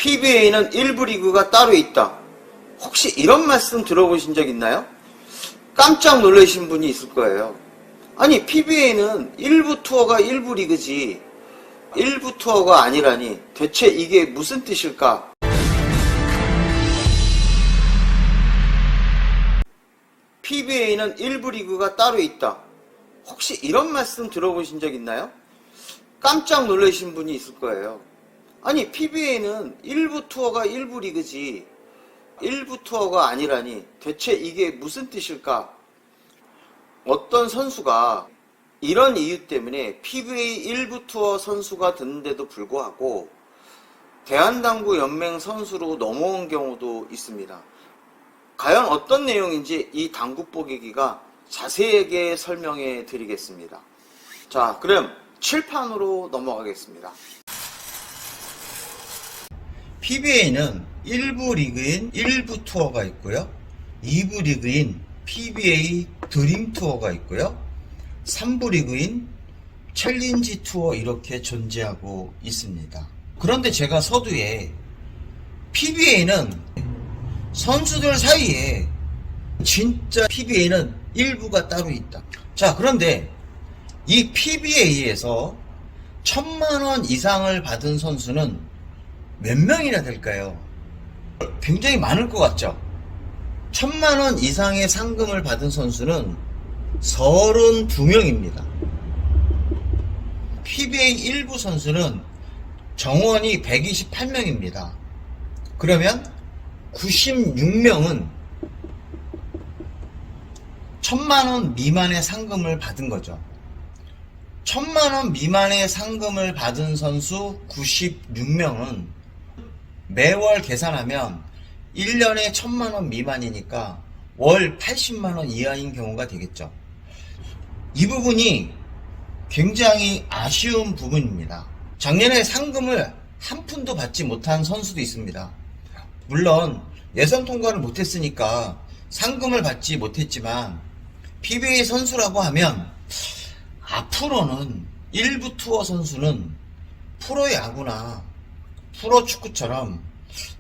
PBA는 1부 리그가 따로 있다. 혹시 이런 말씀 들어보신 적 있나요? 깜짝 놀라신 분이 있을 거예요. 아니, PBA는 1부 투어가 1부 리그지 1부 투어가 아니라니 대체 이게 무슨 뜻일까? PBA는 1부 리그가 따로 있다. 혹시 이런 말씀 들어보신 적 있나요? 깜짝 놀라신 분이 있을 거예요. 아니, PBA는 1부 투어가 1부 리그지 1부 투어가 아니라니 대체 이게 무슨 뜻일까? 어떤 선수가 이런 이유 때문에 PBA 1부 투어 선수가 됐는데도 불구하고 대한당구 연맹 선수로 넘어온 경우도 있습니다. 과연 어떤 내용인지 이 당구 뽀개기가 자세하게 설명해 드리겠습니다. 자, 그럼 칠판으로 넘어가겠습니다. PBA는 1부 리그인 1부 투어가 있고요. 2부 리그인 PBA 드림 투어가 있고요. 3부 리그인 챌린지 투어 이렇게 존재하고 있습니다. 그런데 제가 서두에 PBA는 선수들 사이에 진짜 PBA는 1부가 따로 있다. 자, 그런데 이 PBA에서 1000만원 이상을 받은 선수는 몇 명이나 될까요? 굉장히 많을 것 같죠? 1000만원 이상의 상금을 받은 선수는 32명입니다. PBA 1부 선수는 정원이 128명입니다. 그러면 96명은 1000만원 미만의 상금을 받은 거죠. 1000만원 미만의 상금을 받은 선수 96명은 매월 계산하면 1년에 1000만원 미만이니까 월 80만원 이하인 경우가 되겠죠. 이 부분이 굉장히 아쉬운 부분입니다. 작년에 상금을 한 푼도 받지 못한 선수도 있습니다. 물론 예선 통과를 못했으니까 상금을 받지 못했지만 PBA 선수라고 하면 앞으로는 1부 투어 선수는 프로야구나 프로축구처럼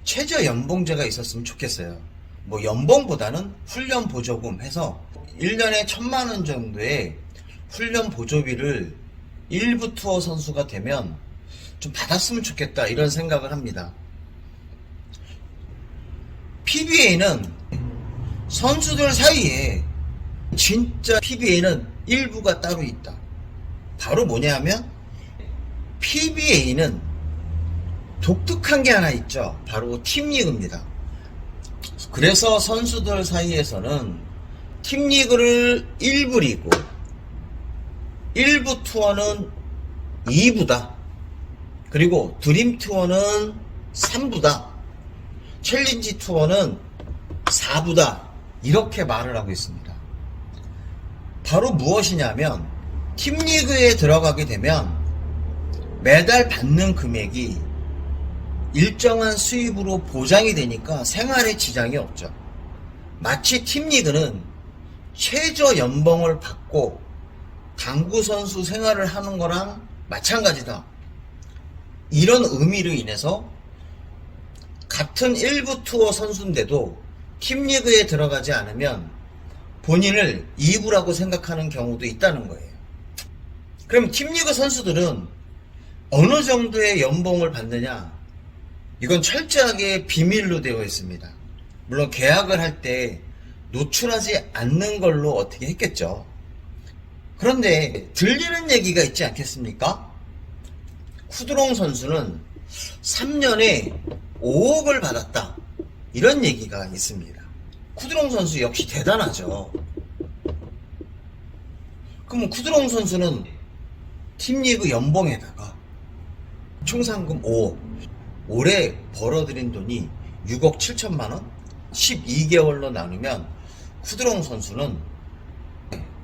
최저 연봉제가 있었으면 좋겠어요. 뭐 연봉보다는 훈련 보조금 해서 1년에 1000만원 정도의 훈련 보조비를 1부 투어 선수가 되면 좀 받았으면 좋겠다 이런 생각을 합니다. PBA는 선수들 사이에 진짜 PBA는 1부가 따로 있다. 바로 뭐냐 하면 PBA는 독특한 게 하나 있죠. 바로 팀리그입니다. 그래서 선수들 사이에서는 팀리그를 1부 리그, 1부 투어는 2부다. 그리고 드림 투어는 3부다. 챌린지 투어는 4부다. 이렇게 말을 하고 있습니다. 바로 무엇이냐면 팀리그에 들어가게 되면 매달 받는 금액이 일정한 수입으로 보장이 되니까 생활에 지장이 없죠. 마치 팀리그는 최저 연봉을 받고 당구선수 생활을 하는 거랑 마찬가지다. 이런 의미로 인해서 같은 1부 투어 선수인데도 팀리그에 들어가지 않으면 본인을 2부라고 생각하는 경우도 있다는 거예요. 그럼 팀리그 선수들은 어느 정도의 연봉을 받느냐? 이건 철저하게 비밀로 되어 있습니다. 물론 계약을 할 때 노출하지 않는 걸로 어떻게 했겠죠. 그런데 들리는 얘기가 있지 않겠습니까? 쿠드롱 선수는 3년에 5억을 받았다. 이런 얘기가 있습니다. 쿠드롱 선수 역시 대단하죠. 그럼 쿠드롱 선수는 팀리그 연봉에다가 총 상금 5억, 올해 벌어들인 돈이 6억 7천만원? 12개월로 나누면 쿠드롱 선수는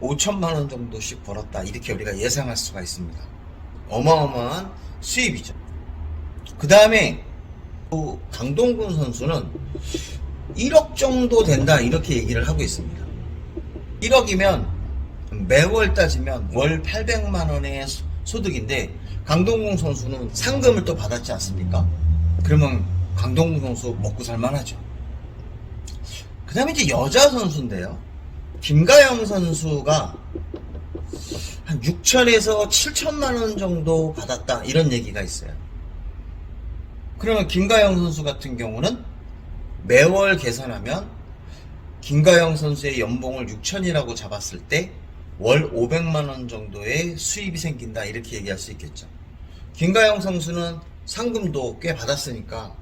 5천만원 정도씩 벌었다. 이렇게 우리가 예상할 수가 있습니다. 어마어마한 수입이죠. 그 다음에 강동근 선수는 1억 정도 된다. 이렇게 얘기를 하고 있습니다. 1억이면 매월 따지면 월 800만원의 소득인데 강동근 선수는 상금을 또 받았지 않습니까? 그러면 강동구 선수 먹고 살만하죠. 그 다음에 이제 여자 선수인데요. 김가영 선수가 한 6천에서 7천만 원 정도 받았다, 이런 얘기가 있어요. 그러면 김가영 선수 같은 경우는 매월 계산하면 김가영 선수의 연봉을 6천이라고 잡았을 때 월 500만 원 정도의 수입이 생긴다, 이렇게 얘기할 수 있겠죠. 김가영 선수는 상금도 꽤 받았으니까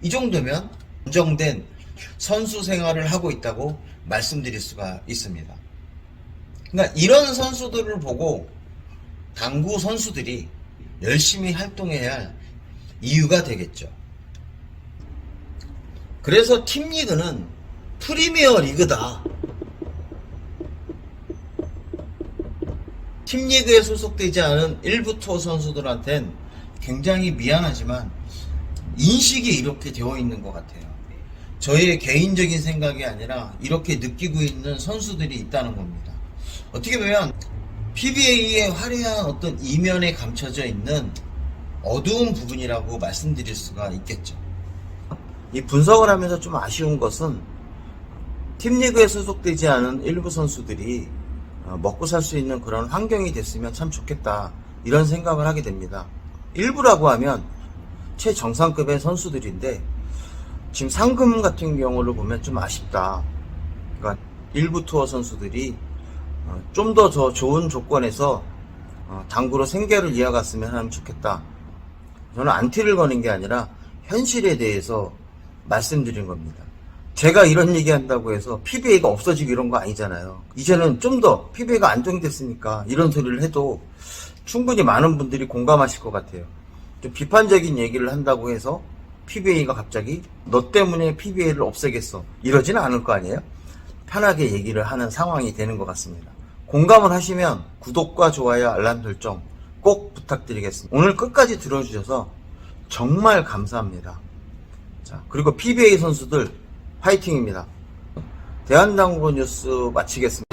이 정도면 안정된 선수 생활을 하고 있다고 말씀드릴 수가 있습니다. 그러니까 이런 선수들을 보고 당구 선수들이 열심히 활동해야 할 이유가 되겠죠. 그래서 팀리그는 프리미어 리그다. 팀리그에 소속되지 않은 일부 투어 선수들한텐 굉장히 미안하지만 인식이 이렇게 되어 있는 것 같아요. 저의 개인적인 생각이 아니라 이렇게 느끼고 있는 선수들이 있다는 겁니다. 어떻게 보면 PBA의 화려한 어떤 이면에 감춰져 있는 어두운 부분이라고 말씀드릴 수가 있겠죠. 이 분석을 하면서 좀 아쉬운 것은 팀리그에 소속되지 않은 일부 선수들이 먹고 살 수 있는 그런 환경이 됐으면 참 좋겠다, 이런 생각을 하게 됩니다. 일부라고 하면 최정상급의 선수들인데 지금 상금 같은 경우를 보면 좀 아쉽다. 그러니까 일부 투어 선수들이 좀 더 좋은 조건에서 당구로 생계를 이어갔으면 하면 좋겠다. 저는 안티를 거는 게 아니라 현실에 대해서 말씀드린 겁니다. 제가 이런 얘기한다고 해서 PBA가 없어지고 이런 거 아니잖아요. 이제는 좀 더 PBA가 안정됐으니까 이런 소리를 해도 충분히 많은 분들이 공감하실 것 같아요. 좀 비판적인 얘기를 한다고 해서 PBA가 갑자기 너 때문에 PBA를 없애겠어, 이러지는 않을 거 아니에요. 편하게 얘기를 하는 상황이 되는 것 같습니다. 공감을 하시면 구독과 좋아요, 알람 설정 꼭 부탁드리겠습니다. 오늘 끝까지 들어주셔서 정말 감사합니다. 자, 그리고 PBA 선수들 화이팅입니다. 대한당구 뉴스 마치겠습니다.